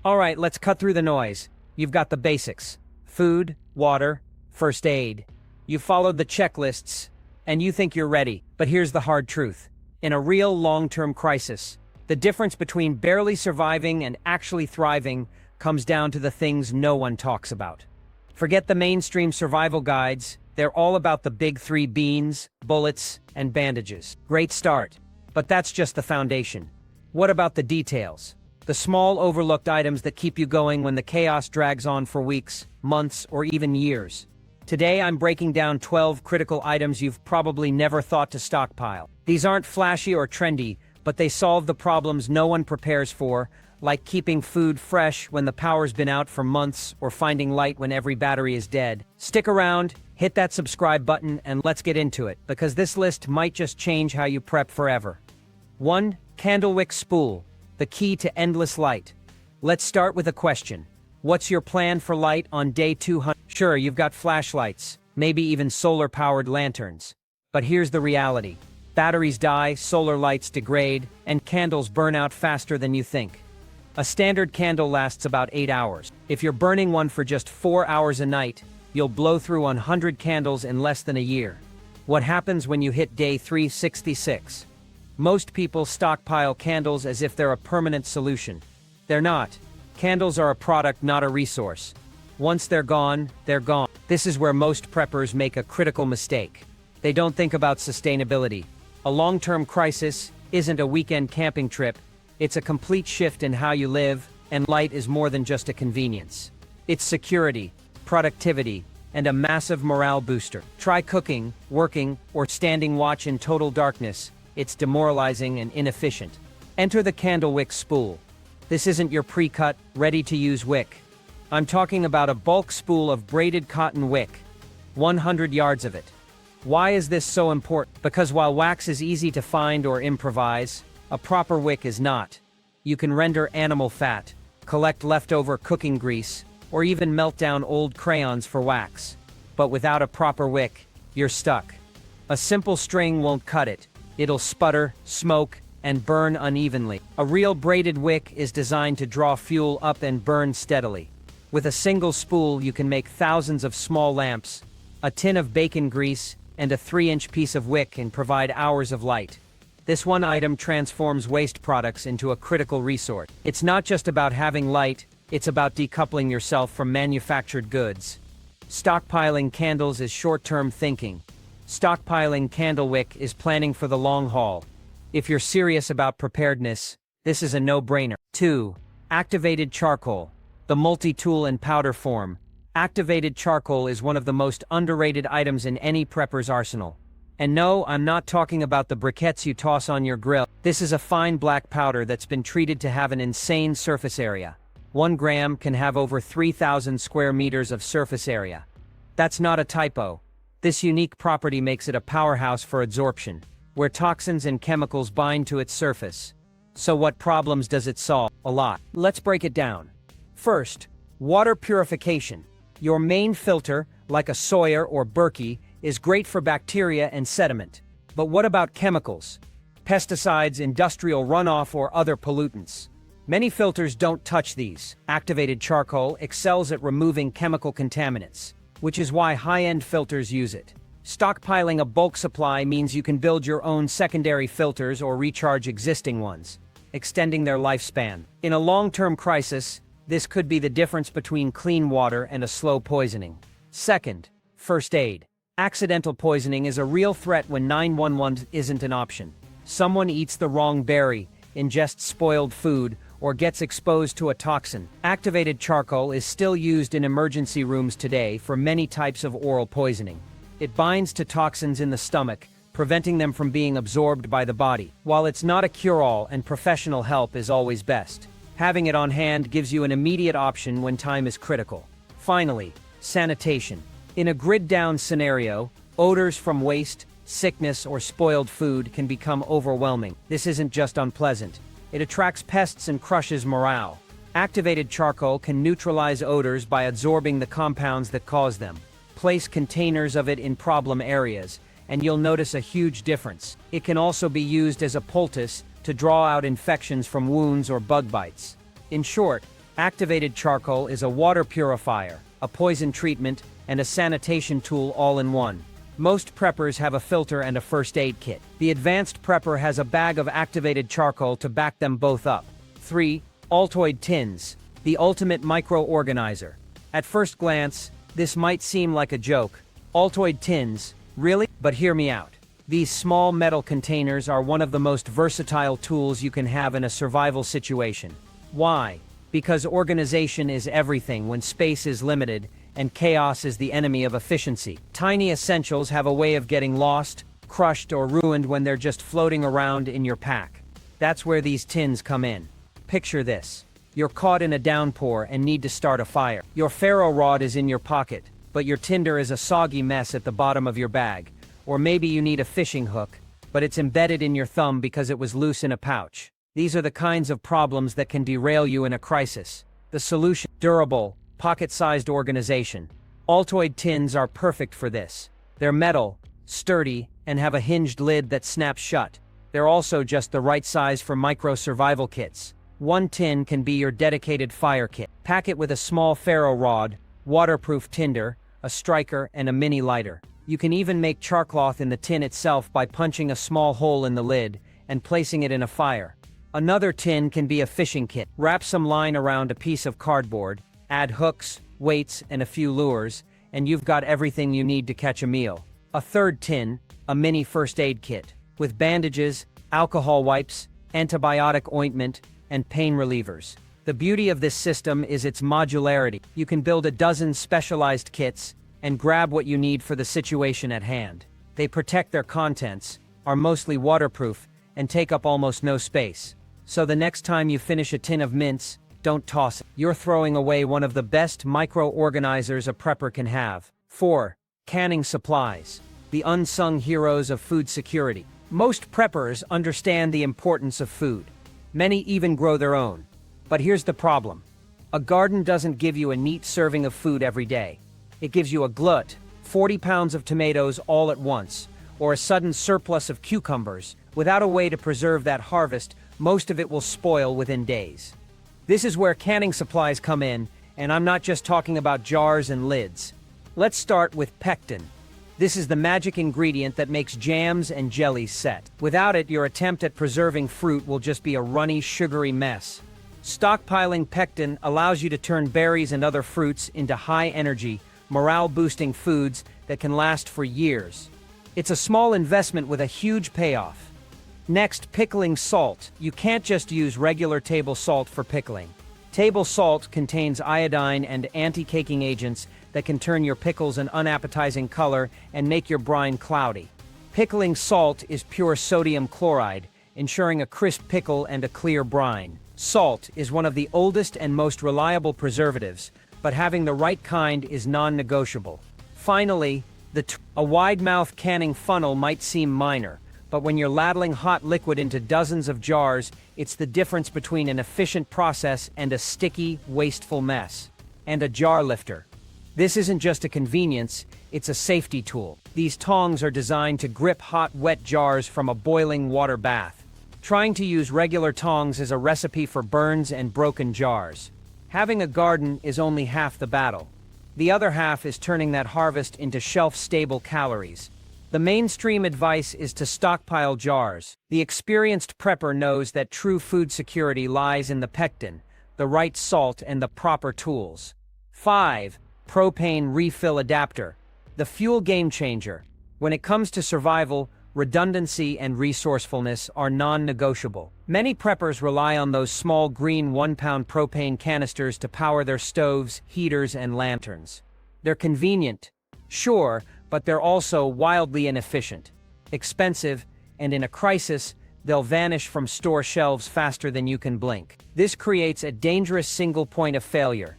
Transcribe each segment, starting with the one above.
Alright, let's cut through the noise. You've got the basics. Food, water, first aid. You've followed the checklists, and you think you're ready. But here's the hard truth. In a real long-term crisis, the difference between barely surviving and actually thriving comes down to the things no one talks about. Forget the mainstream survival guides. They're all about the big three: beans, bullets, and bandages. Great start, but that's just the foundation. What about the details? The small overlooked items that keep you going when the chaos drags on for weeks, months, or even years. Today I'm breaking down 12 critical items you've probably never thought to stockpile. These aren't flashy or trendy, but they solve the problems no one prepares for, like keeping food fresh when the power's been out for months or finding light when every battery is dead. Stick around, hit that subscribe button, and let's get into it, because this list might just change how you prep forever. 1. Candlewick spool, the key to endless light. Let's start with a question. What's your plan for light on day 200? Sure, you've got flashlights, maybe even solar-powered lanterns. But here's the reality. Batteries die, solar lights degrade, and candles burn out faster than you think. A standard candle lasts about 8 hours. If you're burning one for just 4 hours a night, you'll blow through 100 candles in less than a year. What happens when you hit day 366? Most people stockpile candles as if they're a permanent solution. They're not. Candles are a product, not a resource. Once they're gone, they're gone. This is where most preppers make a critical mistake. They don't think about sustainability. A long-term crisis isn't a weekend camping trip. It's a complete shift in how you live, and light is more than just a convenience. It's security, productivity, and a massive morale booster. Try cooking, working, or standing watch in total darkness. It's demoralizing and inefficient. Enter the Candlewick spool. This isn't your pre-cut, ready-to-use wick. I'm talking about a bulk spool of braided cotton wick. 100 yards of it. Why is this so important? Because while wax is easy to find or improvise, a proper wick is not. You can render animal fat, collect leftover cooking grease, or even melt down old crayons for wax. But without a proper wick, you're stuck. A simple string won't cut it. It'll sputter, smoke, and burn unevenly. A real braided wick is designed to draw fuel up and burn steadily. With a single spool, you can make thousands of small lamps. A tin of bacon grease and a 3-inch piece of wick can provide hours of light. This one item transforms waste products into a critical resource. It's not just about having light, it's about decoupling yourself from manufactured goods. Stockpiling candles is short-term thinking. Stockpiling candlewick is planning for the long haul. If you're serious about preparedness, this is a no-brainer. 2. Activated charcoal, the multi-tool and powder form. Activated charcoal is one of the most underrated items in any prepper's arsenal. And no, I'm not talking about the briquettes you toss on your grill. This is a fine black powder that's been treated to have an insane surface area. 1 gram can have over 3,000 square meters of surface area. That's not a typo. This unique property makes it a powerhouse for adsorption, where toxins and chemicals bind to its surface. So what problems does it solve? A lot. Let's break it down. First, water purification. Your main filter, like a Sawyer or Berkey, is great for bacteria and sediment. But what about chemicals? Pesticides, industrial runoff, or other pollutants? Many filters don't touch these. Activated charcoal excels at removing chemical contaminants, which is why high-end filters use it. Stockpiling a bulk supply means you can build your own secondary filters or recharge existing ones, extending their lifespan. In a long-term crisis, this could be the difference between clean water and a slow poisoning. Second, first aid. Accidental poisoning is a real threat when 911 isn't an option. Someone eats the wrong berry, ingests spoiled food, or gets exposed to a toxin. Activated charcoal is still used in emergency rooms today for many types of oral poisoning. It binds to toxins in the stomach, preventing them from being absorbed by the body. While it's not a cure-all and professional help is always best, having it on hand gives you an immediate option when time is critical. Finally, sanitation. In a grid-down scenario, odors from waste, sickness, or spoiled food can become overwhelming. This isn't just unpleasant. It attracts pests and crushes morale. Activated charcoal can neutralize odors by absorbing the compounds that cause them. Place containers of it in problem areas, and you'll notice a huge difference. It can also be used as a poultice to draw out infections from wounds or bug bites. In short, Activated charcoal is a water purifier, a poison treatment, and a sanitation tool all in one. Most preppers have a filter and a first aid kit. The advanced prepper has a bag of activated charcoal to back them both up. 3. Altoid tins, the ultimate micro-organizer. At first glance, this might seem like a joke. Altoid tins, really? But hear me out. These small metal containers are one of the most versatile tools you can have in a survival situation. Why? Because organization is everything when space is limited, and chaos is the enemy of efficiency. Tiny essentials have a way of getting lost, crushed, or ruined when they're just floating around in your pack. That's where these tins come in. Picture this. You're caught in a downpour and need to start a fire. Your ferro rod is in your pocket, but your tinder is a soggy mess at the bottom of your bag. Or maybe you need a fishing hook, but it's embedded in your thumb because it was loose in a pouch. These are the kinds of problems that can derail you in a crisis. The solution: durable, pocket-sized organization. Altoid tins are perfect for this. They're metal, sturdy, and have a hinged lid that snaps shut. They're also just the right size for micro-survival kits. One tin can be your dedicated fire kit. Pack it with a small ferro rod, waterproof tinder, a striker, and a mini lighter. You can even make charcloth in the tin itself by punching a small hole in the lid and placing it in a fire. Another tin can be a fishing kit. Wrap some line around a piece of cardboard, add hooks, weights, and a few lures, and you've got everything you need to catch a meal. A third tin, a mini first aid kit, with bandages, alcohol wipes, antibiotic ointment, and pain relievers. The beauty of this system is its modularity. You can build a dozen specialized kits and grab what you need for the situation at hand. They protect their contents, are mostly waterproof, and take up almost no space. So the next time you finish a tin of mints, don't toss it. You're throwing away one of the best micro-organizers a prepper can have. 4. Canning supplies, the unsung heroes of food security. Most preppers understand the importance of food. Many even grow their own. But here's the problem. A garden doesn't give you a neat serving of food every day. It gives you a glut, 40 pounds of tomatoes all at once, or a sudden surplus of cucumbers. Without a way to preserve that harvest, most of it will spoil within days. This is where canning supplies come in, and I'm not just talking about jars and lids. Let's start with pectin. This is the magic ingredient that makes jams and jellies set. Without it, your attempt at preserving fruit will just be a runny, sugary mess. Stockpiling pectin allows you to turn berries and other fruits into high-energy, morale-boosting foods that can last for years. It's a small investment with a huge payoff. Next, pickling salt. You can't just use regular table salt for pickling. Table salt contains iodine and anti-caking agents that can turn your pickles an unappetizing color and make your brine cloudy. Pickling salt is pure sodium chloride, ensuring a crisp pickle and a clear brine. Salt is one of the oldest and most reliable preservatives, but having the right kind is non-negotiable. Finally, a wide-mouth canning funnel might seem minor, but when you're ladling hot liquid into dozens of jars, it's the difference between an efficient process and a sticky, wasteful mess. And a jar lifter. This isn't just a convenience, it's a safety tool. These tongs are designed to grip hot, wet jars from a boiling water bath. Trying to use regular tongs is a recipe for burns and broken jars. Having a garden is only half the battle. The other half is turning that harvest into shelf-stable calories. The mainstream advice is to stockpile jars. The experienced prepper knows that true food security lies in the pectin, the right salt, and the proper tools. 5. Propane refill adapter, the fuel game changer. When it comes to survival, redundancy and resourcefulness are non-negotiable. Many preppers rely on those small green 1-pound propane canisters to power their stoves, heaters, and lanterns. They're convenient, sure, but they're also wildly inefficient, expensive, and in a crisis, they'll vanish from store shelves faster than you can blink. This creates a dangerous single point of failure.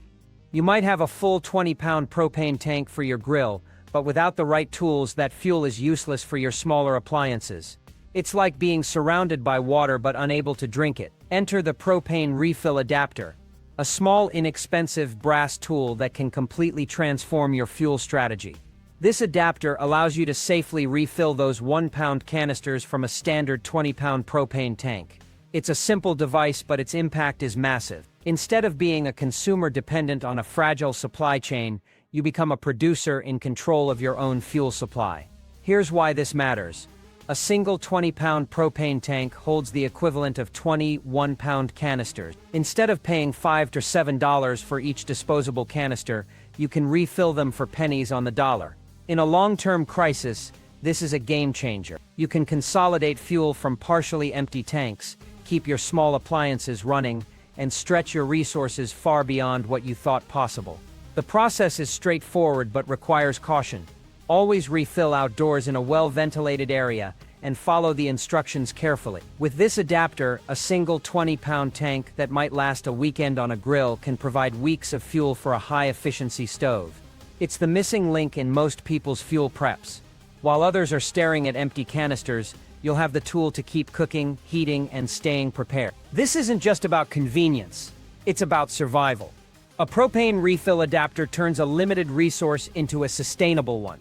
You might have a full 20-pound propane tank for your grill, but without the right tools, that fuel is useless for your smaller appliances. It's like being surrounded by water but unable to drink it. Enter the propane refill adapter, a small, inexpensive brass tool that can completely transform your fuel strategy. This adapter allows you to safely refill those 1-pound canisters from a standard 20-pound propane tank. It's a simple device, but its impact is massive. Instead of being a consumer dependent on a fragile supply chain, you become a producer in control of your own fuel supply. Here's why this matters. A single 20-pound propane tank holds the equivalent of 20 one-pound canisters. Instead of paying $5 to $7 for each disposable canister, you can refill them for pennies on the dollar. In a long-term crisis, this is a game changer. You can consolidate fuel from partially empty tanks, keep your small appliances running, and stretch your resources far beyond what you thought possible. The process is straightforward but requires caution. Always refill outdoors in a well-ventilated area and follow the instructions carefully. With this adapter, a single 20-pound tank that might last a weekend on a grill can provide weeks of fuel for a high-efficiency stove. It's the missing link in most people's fuel preps. While others are staring at empty canisters, you'll have the tool to keep cooking, heating, and staying prepared. This isn't just about convenience, it's about survival. A propane refill adapter turns a limited resource into a sustainable one.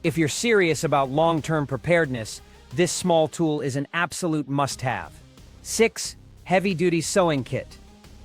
If you're serious about long-term preparedness, this small tool is an absolute must-have. 6. Heavy-duty sewing kit.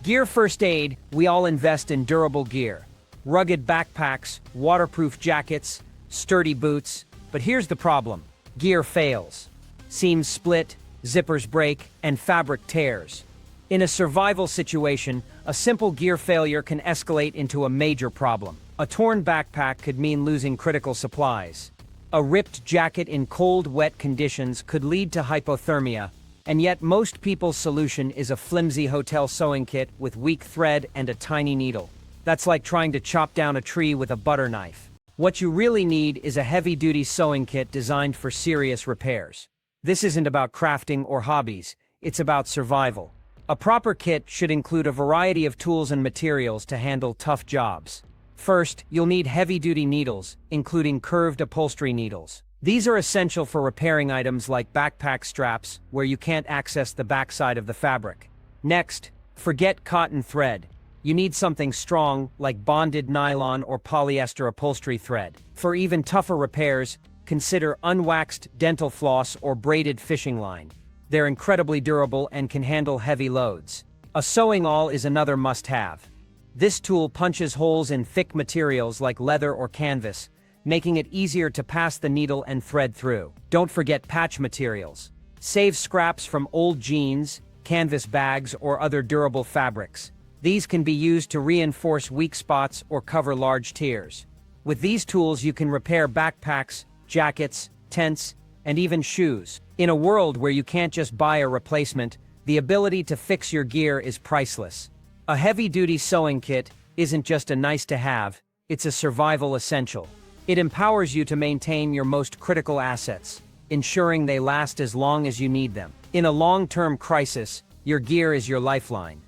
Gear first aid. We all invest in durable gear. Rugged backpacks, waterproof jackets, sturdy boots. But here's the problem. Gear fails. Seams split, zippers break, and fabric tears. In a survival situation, a simple gear failure can escalate into a major problem. A torn backpack could mean losing critical supplies. A ripped jacket in cold, wet conditions could lead to hypothermia, and yet most people's solution is a flimsy hotel sewing kit with weak thread and a tiny needle. That's like trying to chop down a tree with a butter knife. What you really need is a heavy-duty sewing kit designed for serious repairs. This isn't about crafting or hobbies, it's about survival. A proper kit should include a variety of tools and materials to handle tough jobs. First, you'll need heavy-duty needles, including curved upholstery needles. These are essential for repairing items like backpack straps, where you can't access the backside of the fabric. Next, forget cotton thread. You need something strong, like bonded nylon or polyester upholstery thread. For even tougher repairs, consider unwaxed dental floss or braided fishing line. They're incredibly durable and can handle heavy loads. A sewing awl is another must-have. This tool punches holes in thick materials like leather or canvas, making it easier to pass the needle and thread through. Don't forget patch materials. Save scraps from old jeans, canvas bags, or other durable fabrics. These can be used to reinforce weak spots or cover large tears. With these tools, you can repair backpacks, jackets, tents, and even shoes. In a world where you can't just buy a replacement, the ability to fix your gear is priceless. A heavy-duty sewing kit isn't just a nice-to-have, it's a survival essential. It empowers you to maintain your most critical assets, ensuring they last as long as you need them. In a long-term crisis, your gear is your lifeline.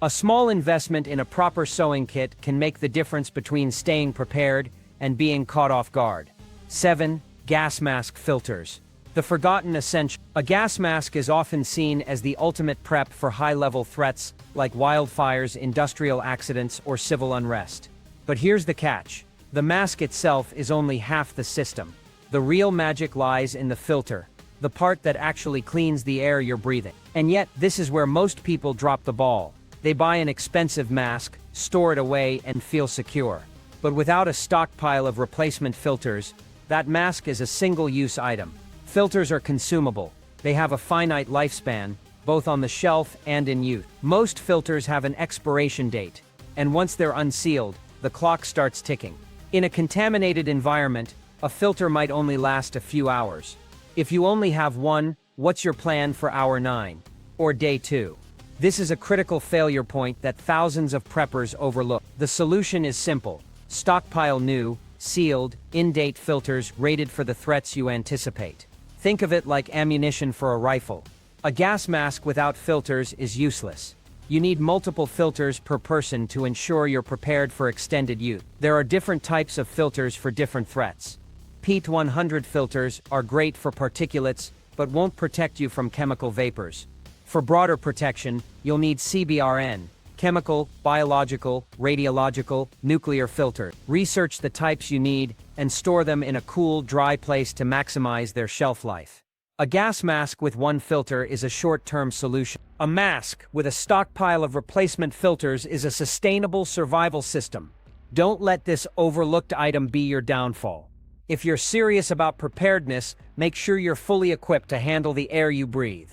A small investment in a proper sewing kit can make the difference between staying prepared and being caught off guard. 7. Gas mask filters. The forgotten essential. A gas mask is often seen as the ultimate prep for high-level threats like wildfires, industrial accidents, or civil unrest. But here's the catch. The mask itself is only half the system. The real magic lies in the filter, the part that actually cleans the air you're breathing. And yet, this is where most people drop the ball. They buy an expensive mask, store it away, and feel secure. But without a stockpile of replacement filters, that mask is a single-use item. Filters are consumable. They have a finite lifespan, both on the shelf and in use. Most filters have an expiration date, and once they're unsealed, the clock starts ticking. In a contaminated environment, a filter might only last a few hours. If you only have one, what's your plan for hour 9? Or day 2? This is a critical failure point that thousands of preppers overlook. The solution is simple. Stockpile new, sealed, in-date filters rated for the threats you anticipate. Think of it like ammunition for a rifle. A gas mask without filters is useless. You need multiple filters per person to ensure you're prepared for extended use. There are different types of filters for different threats. PEAT 100 filters are great for particulates, but won't protect you from chemical vapors. For broader protection, you'll need CBRN, chemical, biological, radiological, nuclear filter. Research the types you need and store them in a cool, dry place to maximize their shelf life. A gas mask with one filter is a short-term solution. A mask with a stockpile of replacement filters is a sustainable survival system. Don't let this overlooked item be your downfall. If you're serious about preparedness, make sure you're fully equipped to handle the air you breathe.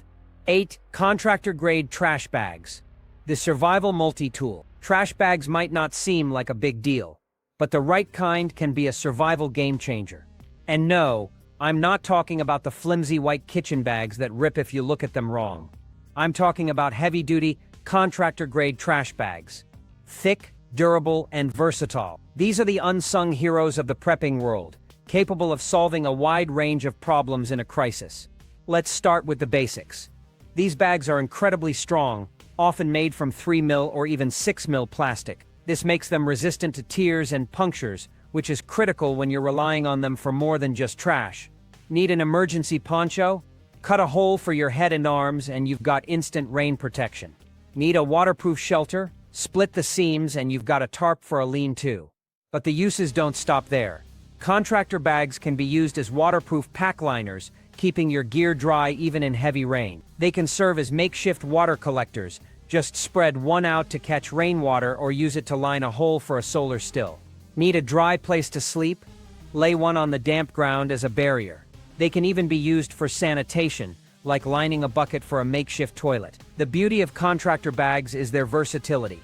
8. Contractor-grade trash bags. The survival multi-tool. Trash bags might not seem like a big deal, but the right kind can be a survival game-changer. And no, I'm not talking about the flimsy white kitchen bags that rip if you look at them wrong. I'm talking about heavy-duty, contractor-grade trash bags. Thick, durable, and versatile. These are the unsung heroes of the prepping world, capable of solving a wide range of problems in a crisis. Let's start with the basics. These bags are incredibly strong, often made from 3mm or even 6mm plastic. This makes them resistant to tears and punctures, which is critical when you're relying on them for more than just trash. Need an emergency poncho? Cut a hole for your head and arms and you've got instant rain protection. Need a waterproof shelter? Split the seams and you've got a tarp for a lean-to. But the uses don't stop there. Contractor bags can be used as waterproof pack liners, keeping your gear dry even in heavy rain. They can serve as makeshift water collectors. Just spread one out to catch rainwater or use it to line a hole for a solar still. Need a dry place to sleep? Lay one on the damp ground as a barrier. They can even be used for sanitation, like lining a bucket for a makeshift toilet. The beauty of contractor bags is their versatility.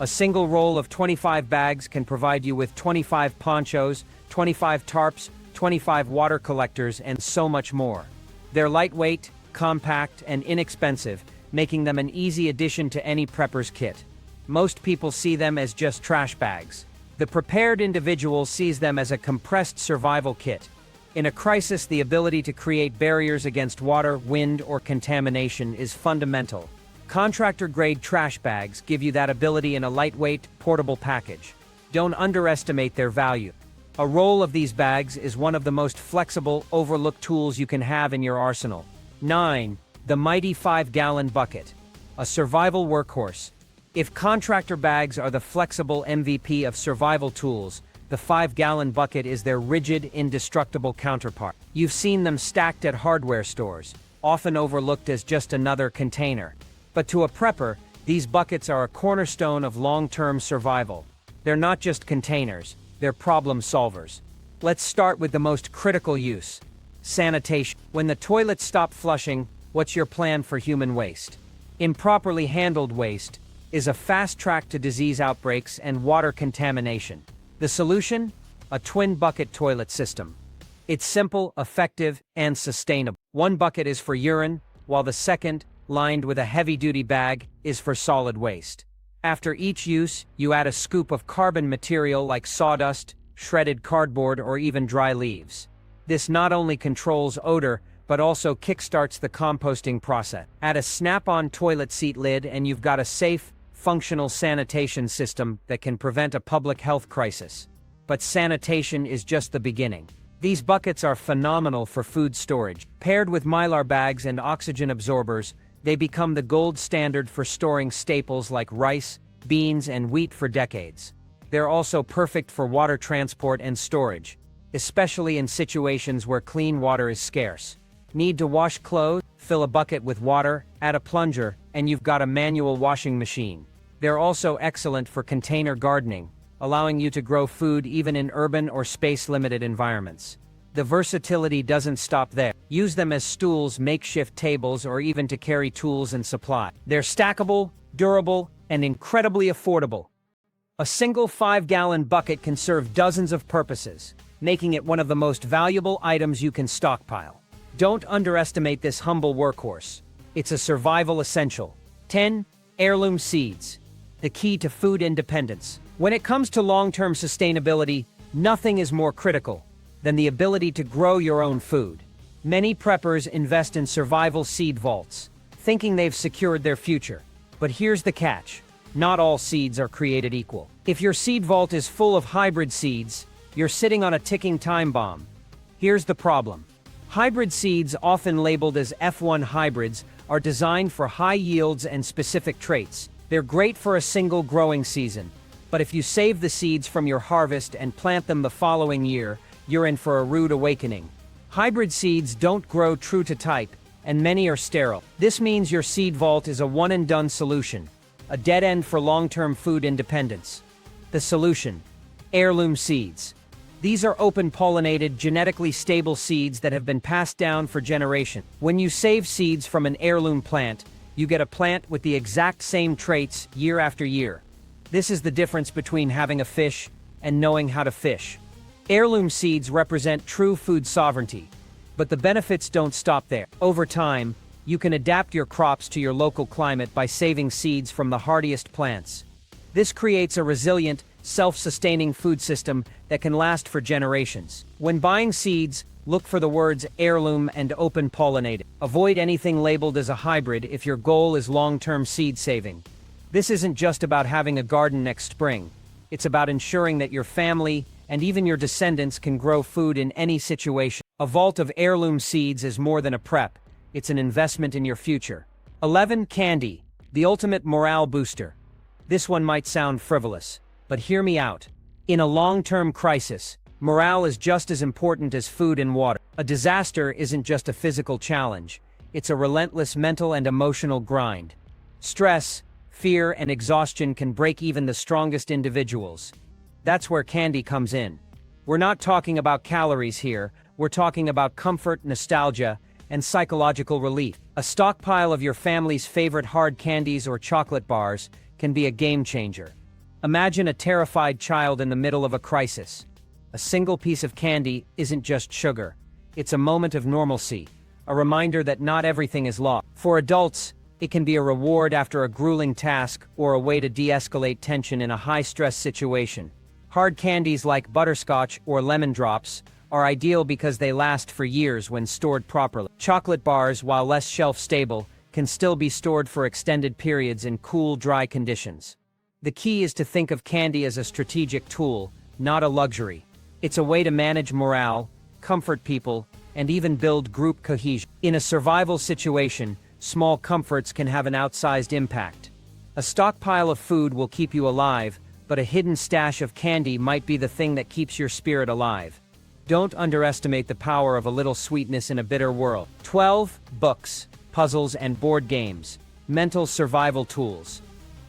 A single roll of 25 bags can provide you with 25 ponchos, 25 tarps, 25 water collectors, and so much more. They're lightweight, compact, and inexpensive, making them an easy addition to any prepper's kit. Most people see them as just trash bags. The prepared individual sees them as a compressed survival kit. In a crisis, the ability to create barriers against water, wind, or contamination is fundamental. Contractor-grade trash bags give you that ability in a lightweight, portable package. Don't underestimate their value. A roll of these bags is one of the most flexible, overlooked tools you can have in your arsenal. 9. The mighty 5-gallon bucket. A survival workhorse. If contractor bags are the flexible MVP of survival tools, the 5-gallon bucket is their rigid, indestructible counterpart. You've seen them stacked at hardware stores, often overlooked as just another container. But to a prepper, these buckets are a cornerstone of long-term survival. They're not just containers, they're problem solvers. Let's start with the most critical use: sanitation. When the toilets stop flushing, what's your plan for human waste? Improperly handled waste is a fast track to disease outbreaks and water contamination. The solution? A twin bucket toilet system. It's simple, effective, and sustainable. One bucket is for urine, while the second, lined with a heavy-duty bag, is for solid waste. After each use, you add a scoop of carbon material like sawdust, shredded cardboard, or even dry leaves. This not only controls odor, but also kickstarts the composting process. Add a snap-on toilet seat lid and you've got a safe, functional sanitation system that can prevent a public health crisis. But sanitation is just the beginning. These buckets are phenomenal for food storage. Paired with Mylar bags and oxygen absorbers, they become the gold standard for storing staples like rice, beans, and wheat for decades. They're also perfect for water transport and storage, especially in situations where clean water is scarce. Need to wash clothes? Fill a bucket with water, add a plunger, and you've got a manual washing machine. They're also excellent for container gardening, allowing you to grow food even in urban or space-limited environments. The versatility doesn't stop there. Use them as stools, makeshift tables, or even to carry tools and supply. They're stackable, durable, and incredibly affordable. A single 5-gallon bucket can serve dozens of purposes, making it one of the most valuable items you can stockpile. Don't underestimate this humble workhorse. It's a survival essential. 10. Heirloom seeds. The key to food independence. When it comes to long-term sustainability, nothing is more critical than the ability to grow your own food. Many preppers invest in survival seed vaults, thinking they've secured their future. But here's the catch: not all seeds are created equal. If your seed vault is full of hybrid seeds, you're sitting on a ticking time bomb. Here's the problem. Hybrid seeds, often labeled as F1 hybrids, are designed for high yields and specific traits. They're great for a single growing season, but if you save the seeds from your harvest and plant them the following year, you're in for a rude awakening. Hybrid seeds don't grow true to type, and many are sterile. This means your seed vault is a one-and-done solution, a dead end for long-term food independence. The solution: heirloom seeds. These are open-pollinated, genetically stable seeds that have been passed down for generations. When you save seeds from an heirloom plant, you get a plant with the exact same traits year after year. This is the difference between having a fish and knowing how to fish. Heirloom seeds represent true food sovereignty, but the benefits don't stop there. Over time, you can adapt your crops to your local climate by saving seeds from the hardiest plants. This creates a resilient, self-sustaining food system that can last for generations. When buying seeds, look for the words heirloom and open-pollinated. Avoid anything labeled as a hybrid if your goal is long-term seed saving. This isn't just about having a garden next spring. It's about ensuring that your family and even your descendants can grow food in any situation. A vault of heirloom seeds is more than a prep. It's an investment in your future. 11. Candy, the ultimate morale booster. This one might sound frivolous, but hear me out. In a long-term crisis, morale is just as important as food and water. A disaster isn't just a physical challenge. It's a relentless mental and emotional grind. Stress, fear, and exhaustion can break even the strongest individuals. That's where candy comes in. We're not talking about calories here. We're talking about comfort, nostalgia, and psychological relief. A stockpile of your family's favorite hard candies or chocolate bars can be a game changer. Imagine a terrified child in the middle of a crisis. A single piece of candy isn't just sugar. It's a moment of normalcy, a reminder that not everything is lost. For adults, it can be a reward after a grueling task or a way to de-escalate tension in a high-stress situation. Hard candies like butterscotch or lemon drops are ideal because they last for years when stored properly. Chocolate bars, while less shelf-stable, can still be stored for extended periods in cool, dry conditions. The key is to think of candy as a strategic tool, not a luxury. It's a way to manage morale, comfort people, and even build group cohesion. In a survival situation, small comforts can have an outsized impact. A stockpile of food will keep you alive, but a hidden stash of candy might be the thing that keeps your spirit alive. Don't underestimate the power of a little sweetness in a bitter world. 12. Books, puzzles, and board games. Mental survival tools.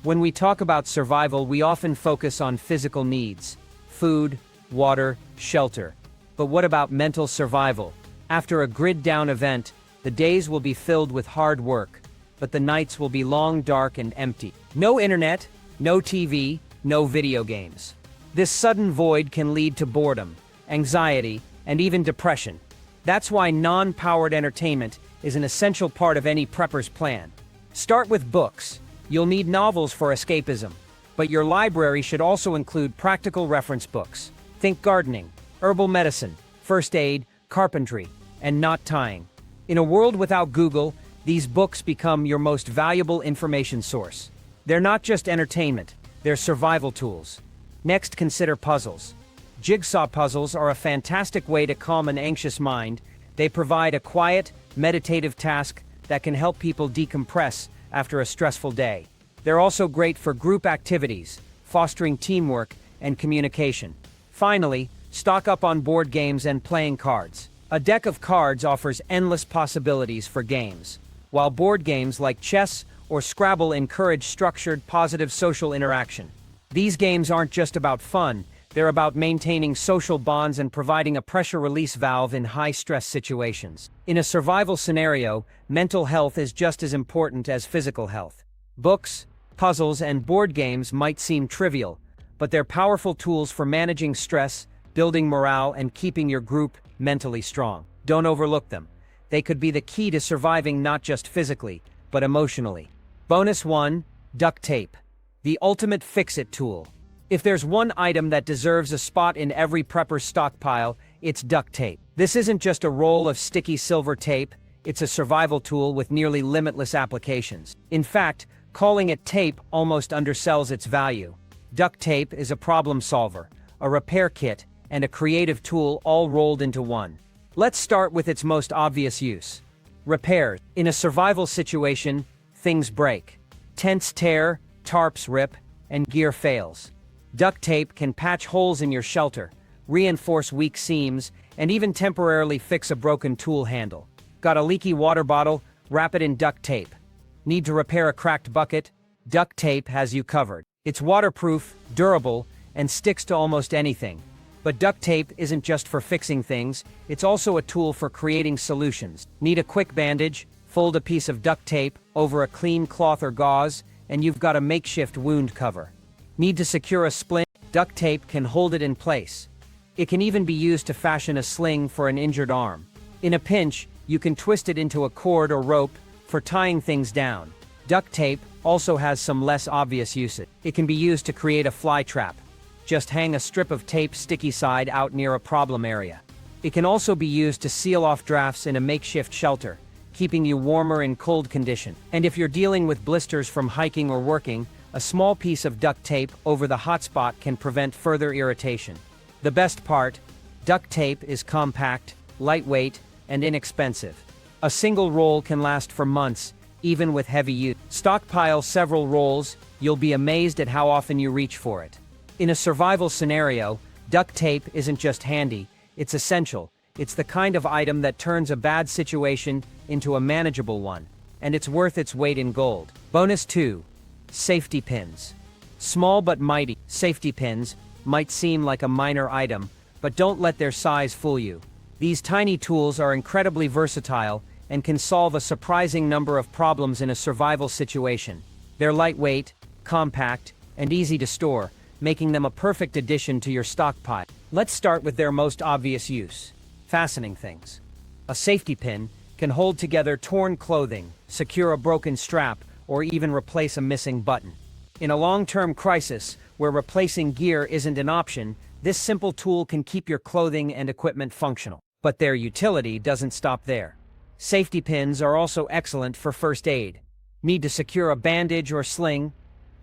When we talk about survival, we often focus on physical needs: food, water, shelter. But what about mental survival? After a grid-down event, the days will be filled with hard work, but the nights will be long, dark, and empty. No internet, no TV, no video games. This sudden void can lead to boredom, anxiety, and even depression. That's why non-powered entertainment is an essential part of any prepper's plan. Start with books. You'll need novels for escapism, but your library should also include practical reference books. Think gardening, herbal medicine, first aid, carpentry, and knot tying. In a world without Google, these books become your most valuable information source. They're not just entertainment, they're survival tools. Next, consider puzzles. Jigsaw puzzles are a fantastic way to calm an anxious mind. They provide a quiet, meditative task that can help people decompress after a stressful day. They're also great for group activities, fostering teamwork and communication. Finally, stock up on board games and playing cards. A deck of cards offers endless possibilities for games, while board games like chess or Scrabble encourage structured, positive social interaction. These games aren't just about fun, they're about maintaining social bonds and providing a pressure release valve in high-stress situations. In a survival scenario, mental health is just as important as physical health. Books, puzzles, and board games might seem trivial, but they're powerful tools for managing stress, building morale, and keeping your group mentally strong. Don't overlook them. They could be the key to surviving not just physically, but emotionally. Bonus 1. Duct tape. The ultimate fix-it tool. If there's one item that deserves a spot in every prepper's stockpile, it's duct tape. This isn't just a roll of sticky silver tape, it's a survival tool with nearly limitless applications. In fact, calling it tape almost undersells its value. Duct tape is a problem solver, a repair kit, and a creative tool all rolled into one. Let's start with its most obvious use. Repairs. In a survival situation, things break. Tents tear, tarps rip, and gear fails. Duct tape can patch holes in your shelter, reinforce weak seams, and even temporarily fix a broken tool handle. Got a leaky water bottle? Wrap it in duct tape. Need to repair a cracked bucket? Duct tape has you covered. It's waterproof, durable, and sticks to almost anything. But duct tape isn't just for fixing things, it's also a tool for creating solutions. Need a quick bandage? Fold a piece of duct tape over a clean cloth or gauze, and you've got a makeshift wound cover. Need to secure a splint? Duct tape can hold it in place. It can even be used to fashion a sling for an injured arm. In a pinch, you can twist it into a cord or rope for tying things down. Duct tape also has some less obvious uses. It can be used to create a fly trap. Just hang a strip of tape sticky side out near a problem area. It can also be used to seal off drafts in a makeshift shelter, keeping you warmer in cold conditions. And if you're dealing with blisters from hiking or working, a small piece of duct tape over the hot spot can prevent further irritation. The best part, duct tape is compact, lightweight, and inexpensive. A single roll can last for months, even with heavy use. Stockpile several rolls, you'll be amazed at how often you reach for it. In a survival scenario, duct tape isn't just handy, it's essential. It's the kind of item that turns a bad situation into a manageable one, and it's worth its weight in gold. Bonus 2. Safety pins. Small but mighty. Safety pins might seem like a minor item, but don't let their size fool you. These tiny tools are incredibly versatile and can solve a surprising number of problems in a survival situation. They're lightweight, compact, and easy to store, making them a perfect addition to your stockpile. Let's start with their most obvious use: fastening things. A safety pin can hold together torn clothing, secure a broken strap, or even replace a missing button. In a long-term crisis, where replacing gear isn't an option, this simple tool can keep your clothing and equipment functional. But their utility doesn't stop there. Safety pins are also excellent for first aid. Need to secure a bandage or sling?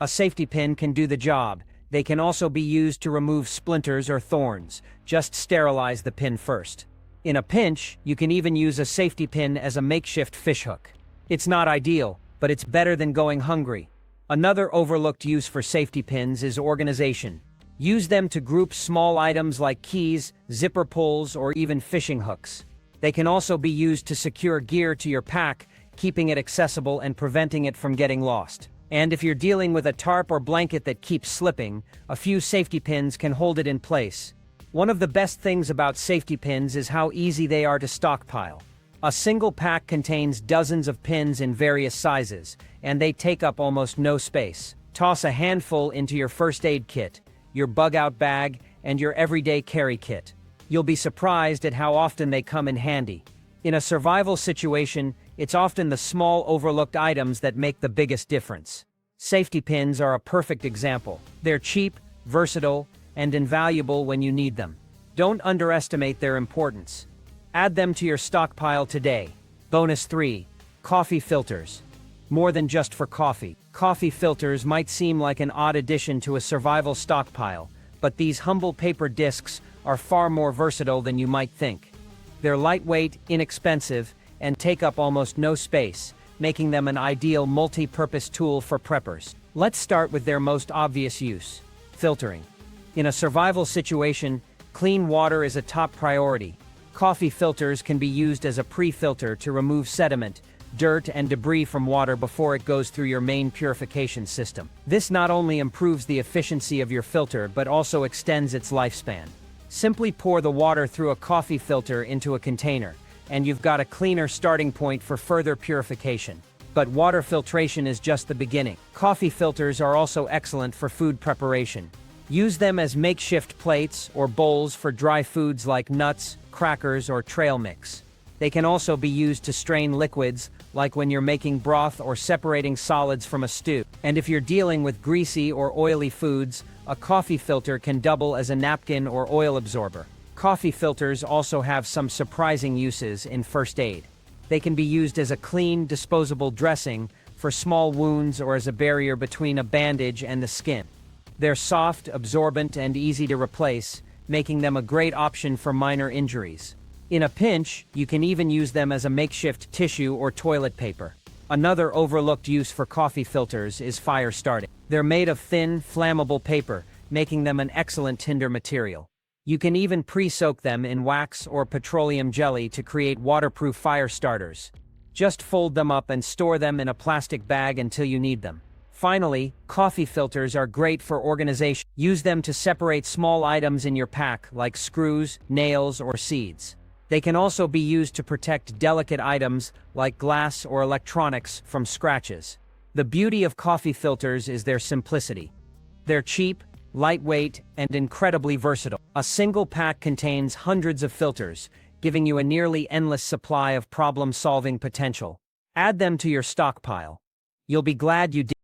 A safety pin can do the job. They can also be used to remove splinters or thorns. Just sterilize the pin first. In a pinch, you can even use a safety pin as a makeshift fishhook. It's not ideal, but it's better than going hungry. Another overlooked use for safety pins is organization. Use them to group small items like keys, zipper pulls, or even fishing hooks. They can also be used to secure gear to your pack, keeping it accessible and preventing it from getting lost. And if you're dealing with a tarp or blanket that keeps slipping, a few safety pins can hold it in place. One of the best things about safety pins is how easy they are to stockpile. A single pack contains dozens of pins in various sizes, and they take up almost no space. Toss a handful into your first aid kit, your bug-out bag, and your everyday carry kit. You'll be surprised at how often they come in handy. In a survival situation, it's often the small overlooked items that make the biggest difference. Safety pins are a perfect example. They're cheap, versatile, and invaluable when you need them. Don't underestimate their importance. Add them to your stockpile today. Bonus 3. Coffee filters. More than just for coffee. Coffee filters might seem like an odd addition to a survival stockpile, but these humble paper discs are far more versatile than you might think. They're lightweight, inexpensive, and take up almost no space, making them an ideal multi-purpose tool for preppers. Let's start with their most obvious use: filtering. In a survival situation, clean water is a top priority. Coffee filters can be used as a pre-filter to remove sediment, dirt, and debris from water before it goes through your main purification system. This not only improves the efficiency of your filter but also extends its lifespan. Simply pour the water through a coffee filter into a container, and you've got a cleaner starting point for further purification. But water filtration is just the beginning. Coffee filters are also excellent for food preparation. Use them as makeshift plates or bowls for dry foods like nuts, crackers, or trail mix. They can also be used to strain liquids, like when you're making broth or separating solids from a stew. And if you're dealing with greasy or oily foods, a coffee filter can double as a napkin or oil absorber. Coffee filters also have some surprising uses in first aid. They can be used as a clean, disposable dressing for small wounds or as a barrier between a bandage and the skin. They're soft, absorbent, and easy to replace, making them a great option for minor injuries. In a pinch, you can even use them as a makeshift tissue or toilet paper. Another overlooked use for coffee filters is fire starting. They're made of thin, flammable paper, making them an excellent tinder material. You can even pre-soak them in wax or petroleum jelly to create waterproof fire starters. Just fold them up and store them in a plastic bag until you need them. Finally, coffee filters are great for organization. Use them to separate small items in your pack like screws, nails, or seeds. They can also be used to protect delicate items like glass or electronics from scratches. The beauty of coffee filters is their simplicity. They're cheap, lightweight, and incredibly versatile. A single pack contains hundreds of filters, giving you a nearly endless supply of problem-solving potential. Add them to your stockpile. You'll be glad you did.